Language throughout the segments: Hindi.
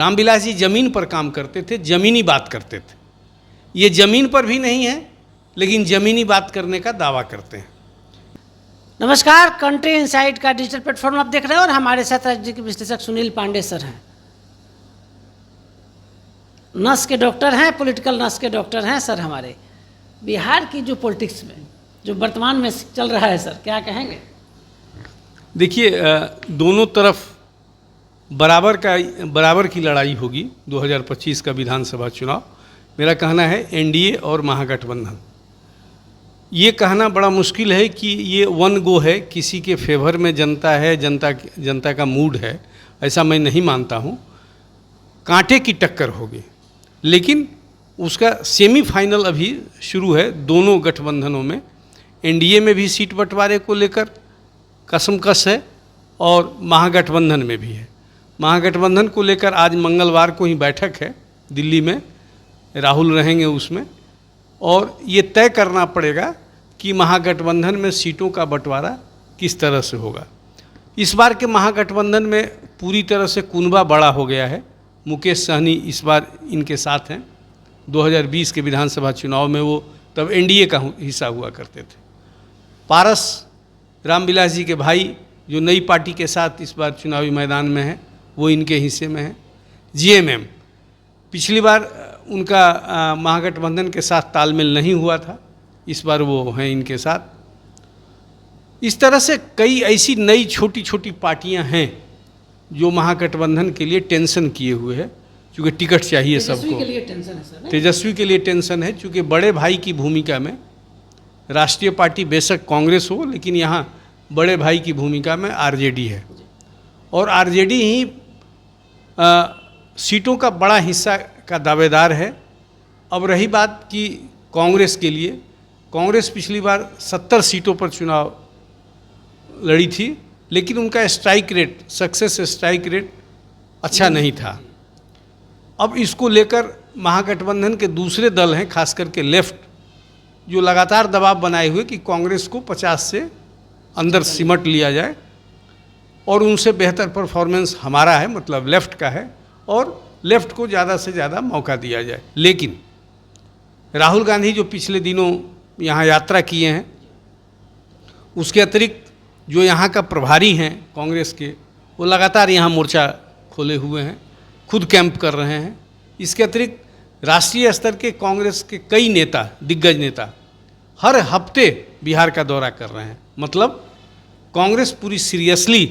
रामविलास जी जमीन पर काम करते थे, जमीनी बात करते थे। ये जमीन पर भी नहीं है, लेकिन जमीनी बात करने का दावा करते हैं। नमस्कार, कंट्री इनसाइट का डिजिटल प्लेटफॉर्म आप देख रहे हैं और हमारे साथ राजनीतिक विश्लेषक सुनील पांडे सर हैं। नस के डॉक्टर हैं, पॉलिटिकल नस के डॉक्टर हैं सर। हमारे बिहार की जो पॉलिटिक्स में जो वर्तमान में चल रहा है सर, क्या कहेंगे? देखिए, दोनों तरफ बराबर की लड़ाई होगी। 2025 का विधानसभा चुनाव, मेरा कहना है एनडीए और महागठबंधन। ये कहना बड़ा मुश्किल है कि ये वन गो है, किसी के फेवर में जनता है, जनता का मूड है, ऐसा मैं नहीं मानता हूँ। कांटे की टक्कर होगी, लेकिन उसका सेमीफाइनल अभी शुरू है दोनों गठबंधनों में। एनडीए में भी सीट बंटवारे को लेकर कसमकस है और महागठबंधन में भी है। महागठबंधन को लेकर आज मंगलवार को ही बैठक है दिल्ली में, राहुल रहेंगे उसमें, और ये तय करना पड़ेगा कि महागठबंधन में सीटों का बंटवारा किस तरह से होगा। इस बार के महागठबंधन में पूरी तरह से कुनबा बड़ा हो गया है। मुकेश सहनी इस बार इनके साथ हैं। 2020 के विधानसभा चुनाव में वो तब एनडीए का हिस्सा हुआ करते थे। पारस रामविलास जी के भाई जो नई पार्टी के साथ इस बार चुनावी मैदान में है, वो इनके हिस्से में है। जीएमएम पिछली बार उनका महागठबंधन के साथ तालमेल नहीं हुआ था, इस बार वो हैं इनके साथ। इस तरह से कई ऐसी नई छोटी छोटी पार्टियां हैं जो महागठबंधन के लिए टेंशन किए हुए हैं, क्योंकि टिकट चाहिए सबको। तेजस्वी के लिए टेंशन है सर? तेजस्वी के लिए टेंशन है, क्योंकि बड़े भाई की भूमिका में राष्ट्रीय पार्टी बेशक कांग्रेस हो, लेकिन यहाँ बड़े भाई की भूमिका में आरजेडी है, और आरजेडी ही सीटों का बड़ा हिस्सा का दावेदार है। अब रही बात कि कांग्रेस के लिए, कांग्रेस पिछली बार 70 सीटों पर चुनाव लड़ी थी, लेकिन उनका strike rate, success strike rate अच्छा नहीं था। अब इसको लेकर महागठबंधन के दूसरे दल हैं, खास करके लेफ्ट, जो लगातार दबाव बनाए हुए कि कांग्रेस को 50 से अंदर सिमट लिया जाए और उनसे बेहतर परफॉर्मेंस हमारा है, मतलब लेफ्ट का है, और लेफ्ट को ज़्यादा से ज़्यादा मौका दिया जाए। लेकिन राहुल गांधी जो पिछले दिनों यहाँ यात्रा किए हैं, उसके अतिरिक्त जो यहाँ का प्रभारी हैं कांग्रेस के, वो लगातार यहाँ मोर्चा खोले हुए हैं, खुद कैंप कर रहे हैं। इसके अतिरिक्त राष्ट्रीय स्तर के कांग्रेस के कई नेता, दिग्गज नेता हर हफ्ते बिहार का दौरा कर रहे हैं। मतलब कांग्रेस पूरी सीरियसली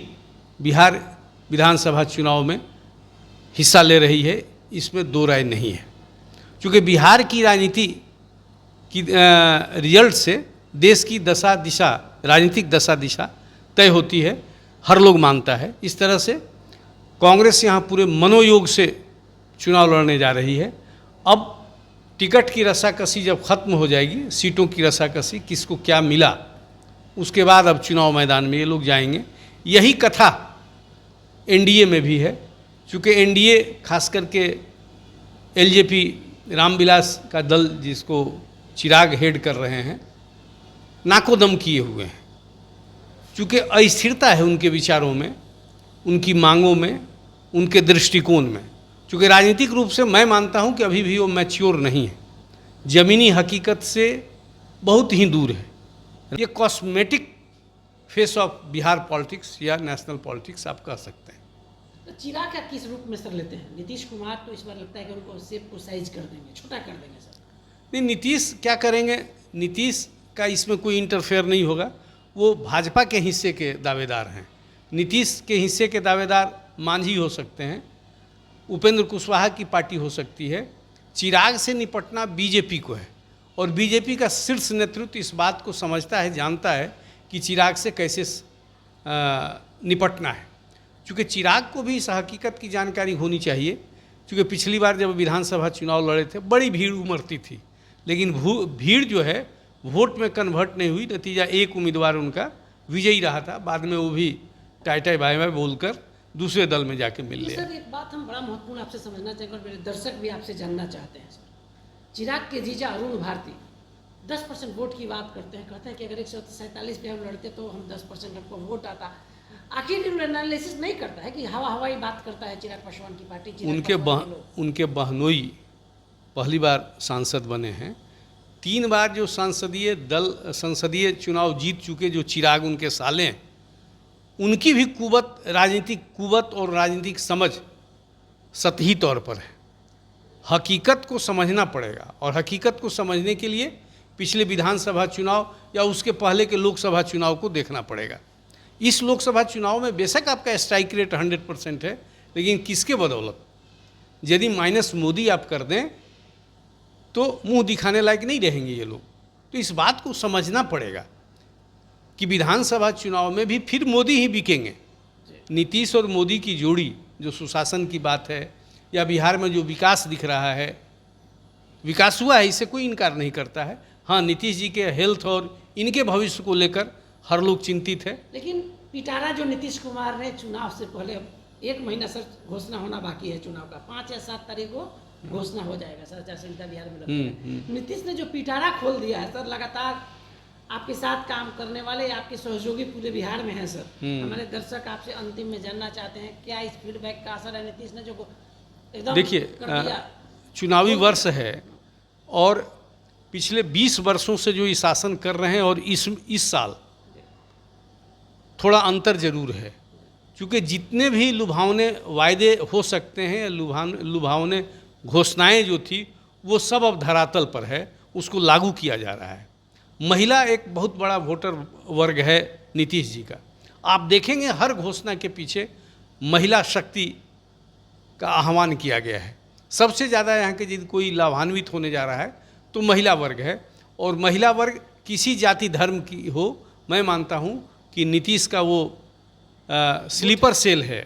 बिहार विधानसभा चुनाव में हिस्सा ले रही है, इसमें दो राय नहीं है। क्योंकि बिहार की राजनीति की रिजल्ट से देश की दशा दिशा, राजनीतिक दशा दिशा तय होती है, हर लोग मानता है। इस तरह से कांग्रेस यहाँ पूरे मनोयोग से चुनाव लड़ने जा रही है। अब टिकट की रस्साकसी जब खत्म हो जाएगी, सीटों की रस्साकसी, किसको क्या मिला, उसके बाद अब चुनाव मैदान में ये लोग जाएंगे। यही कथा एनडीए में भी है, क्योंकि एनडीए खास करके एलजेपी रामविलास का दल, जिसको चिराग हेड कर रहे हैं, नाकोदम किए हुए हैं। क्योंकि अस्थिरता है उनके विचारों में, उनकी मांगों में, उनके दृष्टिकोण में। क्योंकि राजनीतिक रूप से मैं मानता हूं कि अभी भी वो मैच्योर नहीं है, ज़मीनी हकीकत से बहुत ही दूर है। ये cosmetic face of Bihar politics या नेशनल पॉलिटिक्स आप कह सकते हैं। तो चिराग का किस रूप में सर लेते हैं? नीतीश कुमार तो इस बार लगता है कि उनको शेप को साइज कर देंगे, छोटा कर देंगे सर। नहीं, नीतीश क्या करेंगे? नीतीश का इसमें कोई इंटरफेयर नहीं होगा। वो भाजपा के हिस्से के दावेदार हैं। नीतीश के हिस्से के दावेदार मांझी हो सकते हैं, उपेंद्र कुशवाहा की पार्टी हो सकती है। चिराग से निपटना बीजेपी को है, और बीजेपी का शीर्ष नेतृत्व इस बात को समझता है, जानता है कि चिराग से कैसे निपटना है। क्योंकि चिराग को भी इस हकीकत की जानकारी होनी चाहिए, क्योंकि पिछली बार जब विधानसभा चुनाव लड़े थे बड़ी भीड़ उमड़ती थी, लेकिन भीड़ जो है वोट में कन्वर्ट नहीं हुई। नतीजा एक उम्मीदवार उनका विजयी रहा था, बाद में वो भी टाई टाई बाय बाय बोलकर दूसरे दल में जाके मिल लिया। सर, एक बात हम बड़ा महत्वपूर्ण आपसे समझना चाहेंगे और मेरे दर्शक भी आपसे जानना चाहते हैं सर। चिराग के जीजा अरुण भारती 10% वोट की बात करते हैं, कहते हैं कि अगर 147 पे हम लड़ते तो हम 10% हमको वोट आता। आखिर एनालिसिस नहीं करता है कि हवाई बात करता है चिराग पासवान की पार्टी, उनके बहनोई पहली बार सांसद बने हैं। 3 बार जो संसदीय चुनाव जीत चुके जो चिराग उनके साले हैं, उनकी भी राजनीतिक कुवत और राजनीतिक समझ सतही तौर पर है। हकीकत को समझना पड़ेगा, और हकीकत को समझने के लिए पिछले विधानसभा चुनाव या उसके पहले के लोकसभा चुनाव को देखना पड़ेगा। इस लोकसभा चुनाव में बेशक आपका स्ट्राइक रेट 100% है, लेकिन किसके बदौलत? यदि माइनस मोदी आप कर दें तो मुंह दिखाने लायक नहीं रहेंगे ये लोग। तो इस बात को समझना पड़ेगा कि विधानसभा चुनाव में भी फिर मोदी ही बिकेंगे। नीतीश और मोदी की जोड़ी जो सुशासन की बात है, या बिहार में जो विकास दिख रहा है, विकास हुआ है, इससे कोई इनकार नहीं करता है। हाँ, नीतीश जी के हेल्थ और इनके भविष्य को लेकर हर लोग चिंतित है। लेकिन पिटारा जो नीतीश कुमार ने चुनाव से पहले 1 महीना सर घोषणा होना बाकी है चुनाव का, 5 या 7 तारीख को घोषणा हो जाएगा सर, आचार संहिता बिहार में लगता है। नीतीश ने जो पिटारा खोल दिया है सर, लगातार आपके साथ काम करने वाले आपके सहयोगी पूरे बिहार में हैं सर। हमारे दर्शक आपसे अंतिम में जानना चाहते हैं, क्या इस फीडबैक का असर है? नीतीश ने जो एकदम देखिए, चुनावी वर्ष है और पिछले 20 वर्षों से जो ये शासन कर रहे हैं, और इस साल थोड़ा अंतर जरूर है, क्योंकि जितने भी लुभावने वायदे हो सकते हैं, लुभावने घोषणाएं जो थी, वो सब अब धरातल पर है, उसको लागू किया जा रहा है। महिला एक बहुत बड़ा वोटर वर्ग है नीतीश जी का। आप देखेंगे हर घोषणा के पीछे महिला शक्ति का आह्वान किया गया है। सबसे ज़्यादा यहाँ के यदि कोई लाभान्वित होने जा रहा है तो महिला वर्ग है, और महिला वर्ग किसी जाति धर्म की हो, मैं मानता हूँ कि नीतीश का वो स्लीपर सेल है,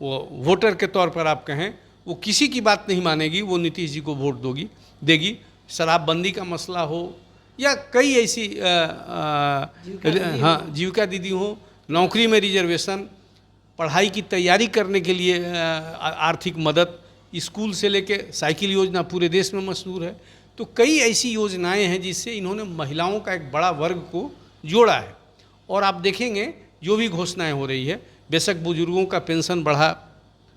वो वोटर के तौर पर आप कहें, वो किसी की बात नहीं मानेगी, वो नीतीश जी को वोट देगी। शराबबंदी का मसला हो या कई ऐसी जीविका दीदी हो, नौकरी में रिजर्वेशन, पढ़ाई की तैयारी करने के लिए आर्थिक मदद, स्कूल से लेके साइकिल योजना पूरे देश में मशहूर है। तो कई ऐसी योजनाएं हैं जिससे इन्होंने महिलाओं का एक बड़ा वर्ग को जोड़ा है। और आप देखेंगे जो भी घोषणाएं हो रही है, बेशक बुजुर्गों का पेंशन बढ़ा,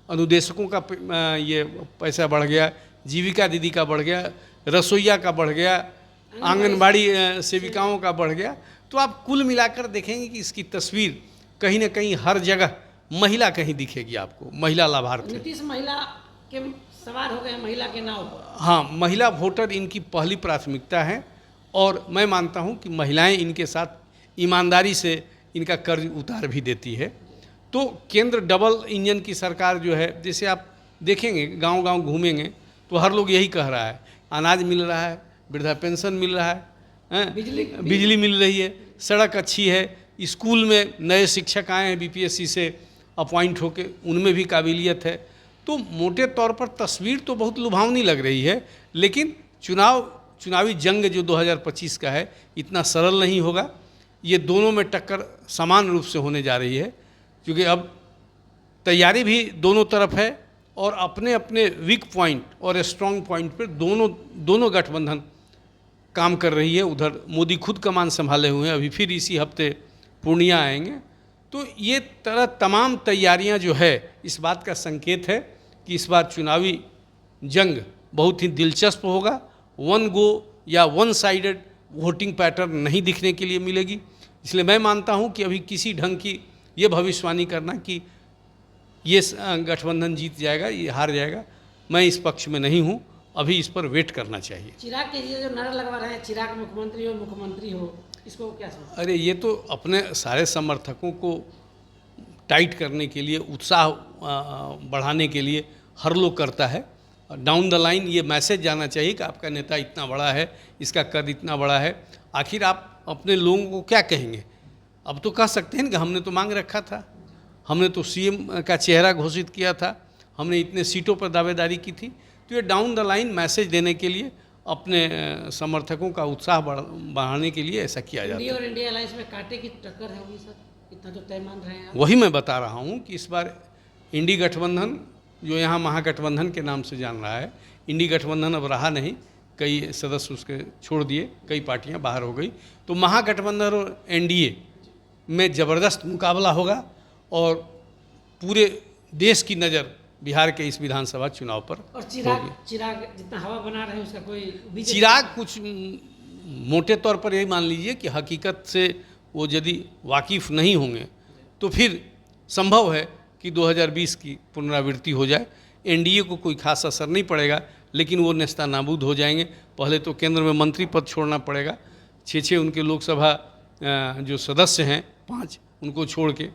अनुदेशकों का ये पैसा बढ़ गया, जीविका दीदी का बढ़ गया, रसोइया का बढ़ गया, आंगनबाड़ी सेविकाओं का बढ़ गया। तो आप कुल मिलाकर देखेंगे कि इसकी तस्वीर कहीं ना कहीं हर जगह महिला कहीं दिखेगी आपको, महिला लाभार्थी। नीतीश महिला के सवार हो गए, महिला के नाव पर। हाँ, महिला वोटर इनकी पहली प्राथमिकता है, और मैं मानता हूँ कि महिलाएं इनके साथ ईमानदारी से इनका कर्ज उतार भी देती है। तो केंद्र डबल इंजन की सरकार जो है, जैसे आप देखेंगे गांव-गांव घूमेंगे तो हर लोग यही कह रहा है, अनाज मिल रहा है, वृद्धा पेंशन मिल रहा है, बिजली मिल रही है, सड़क अच्छी है, स्कूल में नए शिक्षक आए हैं बीपीएससी से अपॉइंट होके, उनमें भी काबिलियत है। तो मोटे तौर पर तस्वीर तो बहुत लुभावनी लग रही है, लेकिन चुनावी जंग जो 2025 का है इतना सरल नहीं होगा। ये दोनों में टक्कर समान रूप से होने जा रही है, क्योंकि अब तैयारी भी दोनों तरफ है, और अपने अपने वीक पॉइंट और स्ट्रॉन्ग पॉइंट पर दोनों गठबंधन काम कर रही है। उधर मोदी खुद कमान संभाले हुए हैं, अभी फिर इसी हफ्ते पूर्णिया आएंगे। तो ये तमाम तैयारियां जो है, इस बात का संकेत है कि इस बार चुनावी जंग बहुत ही दिलचस्प होगा। वन गो या वन साइडेड वोटिंग पैटर्न नहीं दिखने के लिए मिलेगी। इसलिए मैं मानता हूं कि अभी किसी ढंग की ये भविष्यवाणी करना कि ये गठबंधन जीत जाएगा, ये हार जाएगा, मैं इस पक्ष में नहीं हूं। अभी इस पर वेट करना चाहिए। चिराग के लिए जो नारा लगवा रहे हैं, चिराग मुख्यमंत्री हो, इसको क्या समझते? अरे ये तो अपने सारे समर्थकों को टाइट करने के लिए, उत्साह बढ़ाने के लिए हर लोग करता है। डाउन द लाइन ये मैसेज जाना चाहिए कि आपका नेता इतना बड़ा है, इसका कद इतना बड़ा है। आखिर आप अपने लोगों को क्या कहेंगे? अब तो कह सकते हैं कि हमने तो मांग रखा था, हमने तो सीएम का चेहरा घोषित किया था, हमने इतने सीटों पर दावेदारी की थी। तो ये डाउन द लाइन मैसेज देने के लिए, अपने समर्थकों का उत्साह बढ़ाने के लिए ऐसा किया जाता है। और इंडिया अलायंस में कांटे की टक्कर है होगी सर, इतना तो तय मान रहे हैं आप? वही मैं बता रहा हूँ कि इस बार इंडी गठबंधन, जो यहाँ महागठबंधन के नाम से जान रहा है, इंडी गठबंधन अब रहा नहीं, कई सदस्य उसके छोड़ दिए, कई पार्टियाँ बाहर हो गई। तो महागठबंधन और एनडीए में ज़बरदस्त मुकाबला होगा, और पूरे देश की नज़र बिहार के इस विधानसभा चुनाव पर और चिराग जितना हवा बना रहे हैं उसका कोई बीजेपी चिराग कुछ मोटे तौर पर यही मान लीजिए कि हकीकत से वो यदि वाकिफ़ नहीं होंगे तो फिर संभव है कि 2020 की पुनरावृत्ति हो जाए। एनडीए को कोई खास असर नहीं पड़ेगा, लेकिन वो नेस्ता नाबूद हो जाएंगे। पहले तो केंद्र में मंत्री पद छोड़ना पड़ेगा, 6 उनके लोकसभा जो सदस्य हैं 5 उनको छोड़ के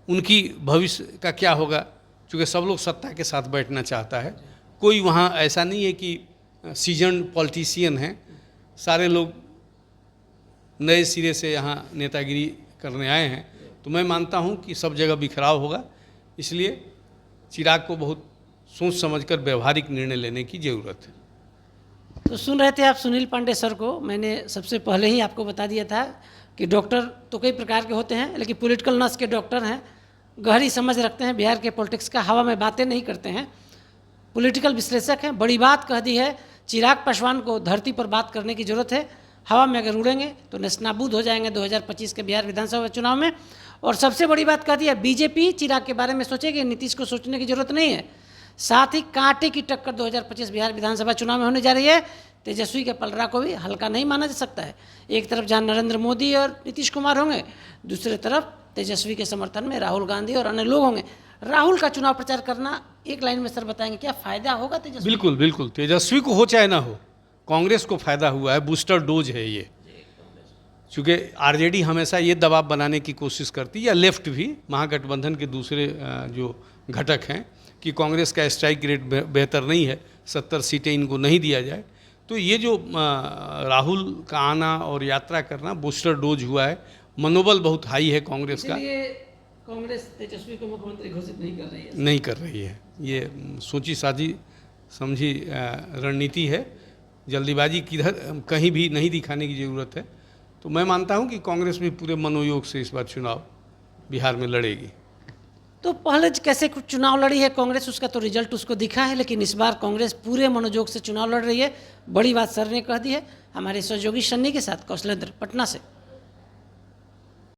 उनकी भविष्य का क्या होगा, चूँकि सब लोग सत्ता के साथ बैठना चाहता है। कोई वहाँ ऐसा नहीं है कि सीजन्ड पॉलिटिशियन हैं, सारे लोग नए सिरे से यहाँ नेतागिरी करने आए हैं। तो मैं मानता हूँ कि सब जगह बिखराव होगा, इसलिए चिराग को बहुत सोच समझकर व्यवहारिक निर्णय लेने की ज़रूरत है। तो सुन रहे थे आप सुनील पांडे सर को। मैंने सबसे पहले ही आपको बता दिया था कि डॉक्टर तो कई प्रकार के होते हैं, लेकिन पॉलिटिकल नस के डॉक्टर हैं, गहरी समझ रखते हैं बिहार के पॉलिटिक्स का, हवा में बातें नहीं करते हैं, पॉलिटिकल विश्लेषक हैं। बड़ी बात कह दी है, चिराग पासवान को धरती पर बात करने की ज़रूरत है। हवा में अगर उड़ेंगे तो नेस्तनाबूद हो जाएंगे 2025 के बिहार विधानसभा चुनाव में। और सबसे बड़ी बात कह दी है, बीजेपी चिराग के बारे में सोचेगी, नीतीश को सोचने की जरूरत नहीं है। साथ ही कांटे की टक्कर 2025 बिहार विधानसभा चुनाव में होने जा रही है। तेजस्वी के पलड़ा को भी हल्का नहीं माना जा सकता है। एक तरफ जहाँ नरेंद्र मोदी और नीतीश कुमार होंगे, दूसरी तरफ तेजस्वी के समर्थन में राहुल गांधी और अन्य लोग होंगे। राहुल का चुनाव प्रचार करना, एक लाइन में सर बताएंगे क्या फायदा होगा तेजस्वी? बिल्कुल बिल्कुल, तेजस्वी को हो चाहे ना हो, कांग्रेस को फायदा हुआ है, बूस्टर डोज है ये। चूँकि आरजेडी हमेशा ये दबाव बनाने की कोशिश करती है, या लेफ्ट भी, महागठबंधन के दूसरे जो घटक हैं, कि कांग्रेस का स्ट्राइक रेट बेहतर नहीं है, 70 सीटें इनको नहीं दिया जाए। तो ये जो राहुल का आना और यात्रा करना बूस्टर डोज हुआ है, मनोबल बहुत हाई है कांग्रेस का। कांग्रेस तेजस्वी को मुख्यमंत्री घोषित नहीं कर रही है। नहीं कर रही है, ये सोची साजी समझी रणनीति है। जल्दीबाजी किधर कहीं भी नहीं दिखाने की ज़रूरत है। तो मैं मानता हूं कि कांग्रेस भी पूरे मनोयोग से इस बार चुनाव बिहार में लड़ेगी। तो पहले कैसे कुछ चुनाव लड़ी है कांग्रेस, उसका तो रिजल्ट उसको दिखा है, लेकिन इस बार कांग्रेस पूरे मनोयोग से चुनाव लड़ रही है। बड़ी बात सर ने कह दी है। हमारे सहयोगी सन्नी के साथ कौशलेंद्र, पटना से।